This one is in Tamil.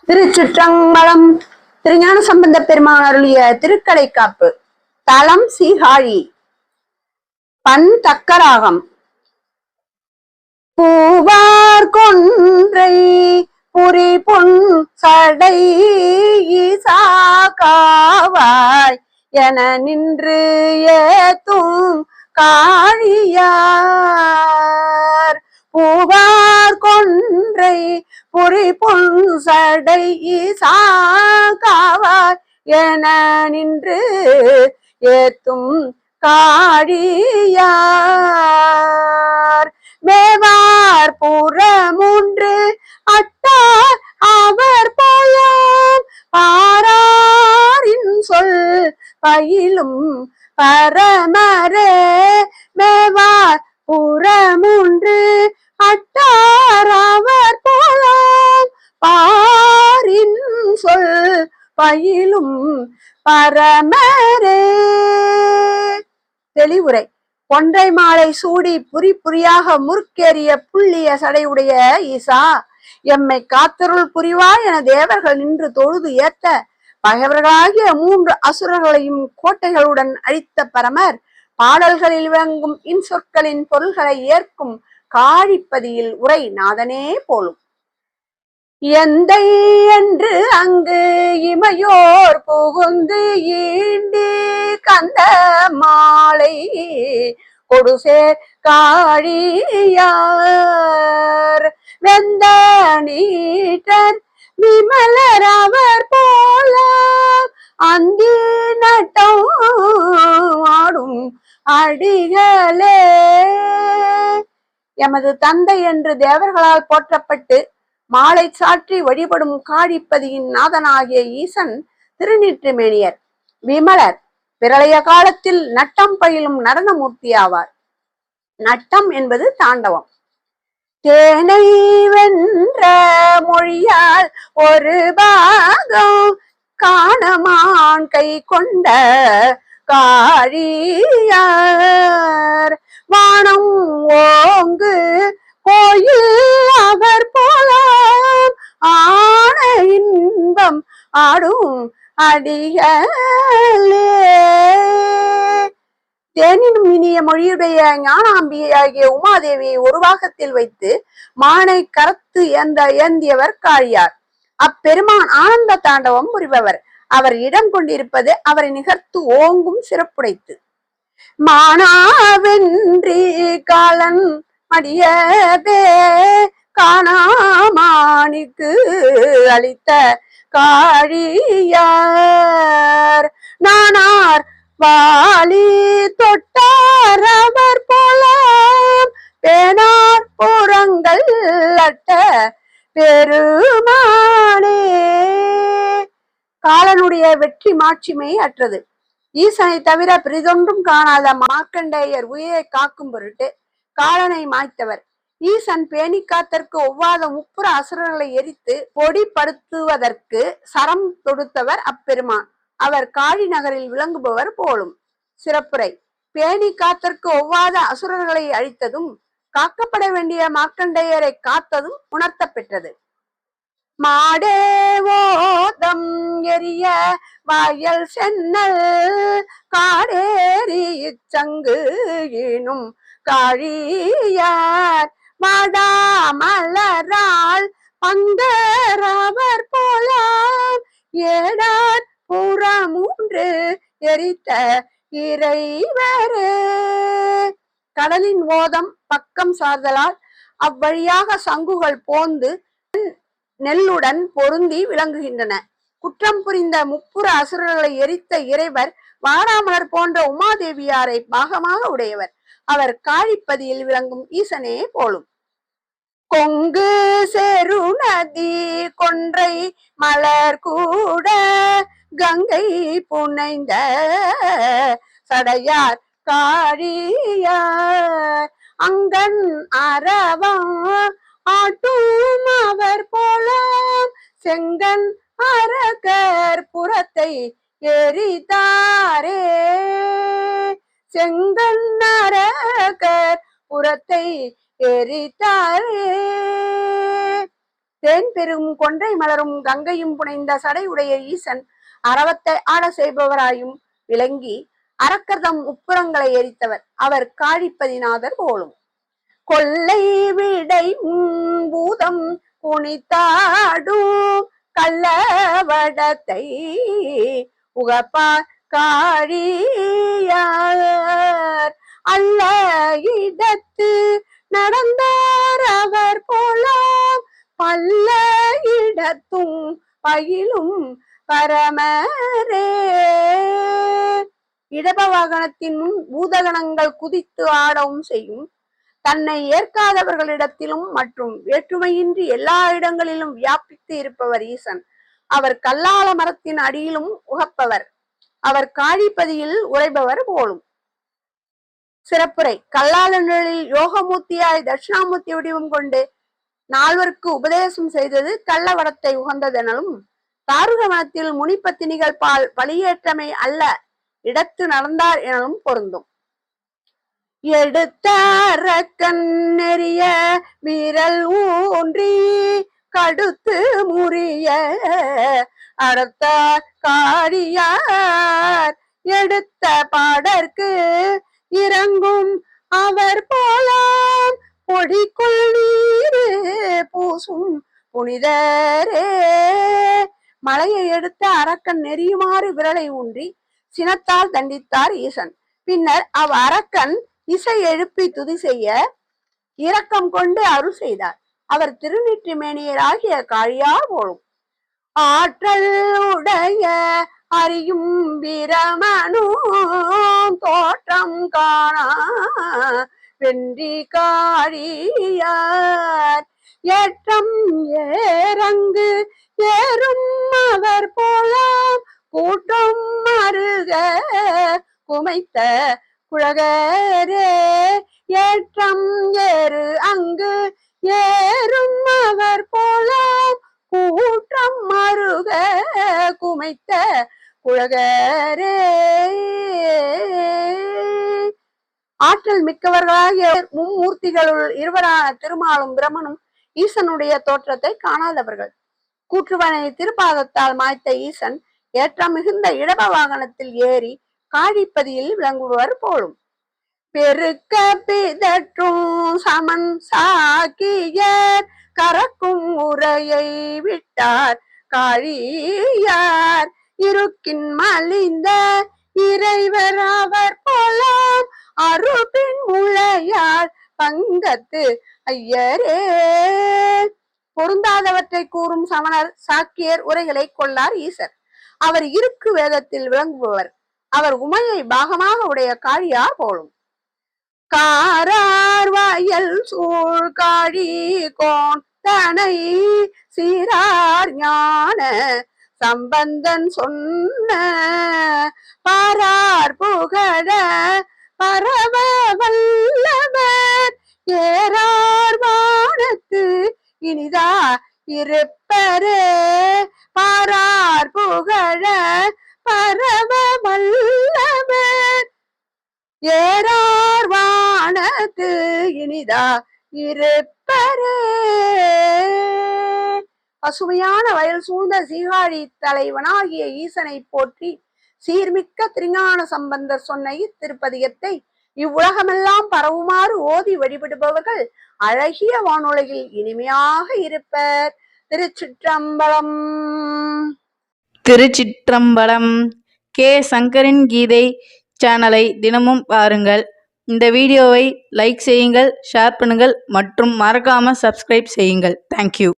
திருச்சிற்றம்பலம். திருஞான சம்பந்த பெருமான் அருளிய திருக்கடைக்காப்பு. தலம் சீகாழி. பண் தக்கராகம். பூவார் கொன்றை புரி பொன் சடை ஈசாக்காவாய் என நின்று ஏத்தும் காழியார். பூவார் கொன்றை புரி பொன் சடை ஈசாக்காவாய் என நின்று ஏத்தும் காழியார். மேவார் புறமூன்று அட்டார் அவர் போயாம் பாராரின் சொல் பயிலும் பரமரே. மேவார் புறமூன்று அட்டார் அவர் போலாம் பாரின் சொல் பயிலும் பரமரே. தெளிவுரை. கொன்றை மாலை சூடி புரி புரியாக முறுக்கேறிய புள்ளிய சடையுடைய ஈசா, எம்மை காத்தருள் புரிவாய் என தேவர்கள் நின்று தொழுது ஏத்த பகைவர்களாகிய 3 அசுரர்களையும் கோட்டைகளுடன் அழித்த பரமர் பாடல்களில் விளங்கும் இன்சொற்களின் பொருள்களை ஏற்கும் காழிப்பதியில் உரை நாதனே போலும். எந்தை என்று அங்கு இமையோர் புகுந்து ஈண்டி கந்த மாலை கொடுசேர் காழியார். வெந்த நீட்டர் விமலர் அவர் போல அந்தி நட்டம் ஆடும் அடிகளே. எமது தந்தை என்று தேவர்களால் போற்றப்பட்டு மாலை சாற்றி வழிபடும் காழிப்பதியின் நாதனாகிய ஈசன் திருநீற்றுமேனியர். விமலர் பிரளய காலத்தில் நட்டம் பயிலும் நடனமூர்த்தி ஆவார். நட்டம் என்பது தாண்டவம். தேனை வென்ற மொழியால் ஒரு பாகம் காணமான் கை கொண்ட காழியார். வானம் ஓங்கு கோயில் அவர் போலாம் ஆன இன்பம் ஆடும் அடிகளே. தேனினும் இனிய மொழியுடைய ஞானாம்பியாகிய உமாதேவியை ஒரு பாகத்தில் வைத்து மானை கரத்து ஏந்தியவர் காழியார். அப்பெருமான் ஆனந்த தாண்டவம் புரிபவர். அவர் இடம் கொண்டிருப்பது அவரை நிகர்த்து ஓங்கும் சிறப்புடைத்து. மானாவென்றி காலன் மடியதே காணாமானிக்கு அளித்த காழியார். நானார் வாலி தொட்டார் அவர் போலாம் பேனார் புறங்கள் அட்ட பெருமானே. காலனுடைய வெற்றி மாட்சிமை அற்றது. ஈசனை தவிர பிரிதொன்றும் காணாத மார்க்கண்டேயர் உயிரை காக்கும் பொருட்டு காலனை மாய்த்தவர். ஈசன் பேணி காத்தற்கு ஒவ்வாத 3 அசுரர்களை எரித்து பொடிப்படுத்துவதற்கு சரம் தொடுத்தவர் அப்பெருமான். அவர் காழி நகரில் விளங்குபவர் போலும். சிறப்புரை. பேணி காத்தற்கு ஒவ்வாத அசுரர்களை அழித்ததும் காக்கப்பட வேண்டிய மார்க்கண்டேயரை காத்ததும் உணர்த்த பெற்றது. மாடேவோதம் எரிய வாயல் சென்னல் காடேறி இச்சங்கு ஈனும் காழியார். மாடாமலரால் பங்கராவர் போலாம் ஏடார் புறமூன்று எரித்த இறைவரே. கடலின் ஓதம் பக்கம் சார்தலால் அவ்வழியாக சங்குகள் போந்து நெல்லுடன் பொருந்தி விளங்குகின்றன. குற்றம் புரிந்த 3 அசுரர்களை எரித்த இறைவர் வாராமலர் போன்ற உமாதேவியாரை பாகமாக உடையவர். அவர் காழிப்பதியில் விளங்கும் ஈசனே போலும். கொங்கு செரு நதி கொன்றை மலர் கூட கங்கை புனைந்த சடையார் காழியார். அங்கன் அரவம் ஆட்டும் அவர் போலாம் செங்கன் அரகர் புறத்தை எரித்தாரே. செங்கன் அரகர் புறத்தை எரித்தாரே. தேன் பெரும் கொன்றை மலரும் கங்கையும் புனைந்த சடை உடைய ஈசன் அறவத்தை ஆட செய்பவராயும் விளங்கி அரக்கர்தம் உப்புறங்களை எரித்தவர். அவர் காழிப்பதிநாதர் போலும். கொள்ளை விடை பூதம் குனித்தாடும் கள்ளவடத்தை உகப்பார் காழியார் அல்ல இடத்து நடந்தார் அவர் போலாம் பல்ல இடத்தும் பயிலும் பரமரே. இடப வாகனத்தின் முன் பூதகணங்கள் குதித்து ஆடவும் செய்யும். தன்னை ஏற்காதவர்களிடத்திலும் மற்றும் வேற்றுமையின்றி எல்லா இடங்களிலும் வியாபித்து இருப்பவர் ஈசன். அவர் கல்லால மரத்தின் அடியிலும் உகப்பவர். அவர் காழிப்பதியில் உரைபவர் போலும். சிறப்புரை. கல்லால நிழலில் யோகமூர்த்தியாய் தட்சிணாமூர்த்தி வடிவம் கொண்டு நால்வருக்கு உபதேசம் செய்தது கள்ளவடத்தை உகந்ததெனலும், தாருகவனத்தில் முனிப்பத்தினிகள் பால் பலியேற்றமை அல்ல இடத்து நடந்தார் எனலும் பொருந்தும். எடுத்தார கண்ணெறிய விரல் ஊன்றி கடுத்து முறிய அடத்தார் காழியார் எடுத்த பாடற்கு இறங்கும் அவர் போலாம் பொடிக்குள் நீரு பூசும் புனிதரே. மலையை எடுத்த அரக்கன் நெறியுமாறு விரலை ஊன்றி சினத்தால் தண்டித்தார் ஈசன். பின்னர் அரக்கன் இசை எழுப்பி துதி செய்ய இரக்கம் கொண்டு அருள் செய்தார். அவர் திருநீற்று மேனியராகிய காழியார் போலும். ஆற்றல் உடைய அறியும் பிரமனும் தோற்றம் காணா வென்றி காழியார் ஏற்றம் ஏறங்கு ஏறும் அவர் போலாம் கூட்டம் மருக குமைத்த குழகரே. ஏற்றம் ஏறு அங்கு ஏறும் அவர் போலாம் கூற்றம் மருக குமைத்த குழகரே. ஆற்றல் மிக்கவர்களாகிய மும்மூர்த்திகளுள் இருவரான திருமாலும் பிரமனும் ஈசனுடைய தோற்றத்தை காணாதவர்கள். கூற்றுவனை திருப்பாதத்தால் மாய்த்த ஈசன் ஏற்றம் மிகுந்த இடப வாகனத்தில் ஏறி காழிப்பதியில் விளங்குவர் போலும். பெருக்க பிதற்றும் சமன் சாக்கியர் கறக்கும் உரையை விட்டார் காழியார் இருக்கின் மலிந்த இறைவர் அவர் போலாம் அருபின் முளையார் பங்கத்து ஐயரே. பொருந்தாதவற்றை கூறும் சமணர் சாக்கியர் உரைகளை கொள்ளார் ஈசர். அவர் இருக்கு வேதத்தில் விளங்குபவர். அவர் உமையை பாகமாக உடைய காழியார் போலும். காரார் வயல் சூழ் காழி கோன் தனை சீரார் ஞான சம்பந்தன் சொன்ன பாரார் புகழ பரவ வல்லவர் ஏறார் வானத்து இனிதா இருப்பரே. பாரார் புகழ பரவ வல்லவர் ஏறார் வானத்து இனிதா இருப்பரே. பசுமையான வயல் சூழ்ந்த சீகாழி தலைவனாகிய ஈசனை போற்றி சீர்மிக்க திருஞான சம்பந்தர் சொன்ன இத்திருப்பதிகத்தை இவ்வுலகமெல்லாம் பரவுமாறு ஓதி வழிபடுபவர்கள் அழகிய வானுலகில் இனிமையாக இருப்பர். திருச்சிற்றம்பலம். திருச்சிற்றம்பலம். கே சங்கரின் கீதை சேனலை தினமும் பாருங்கள். இந்த வீடியோவை லைக் செய்யுங்கள், ஷேர் பண்ணுங்கள் மற்றும் மறக்காம சப்ஸ்கிரைப் செய்யுங்கள். தேங்க்யூ.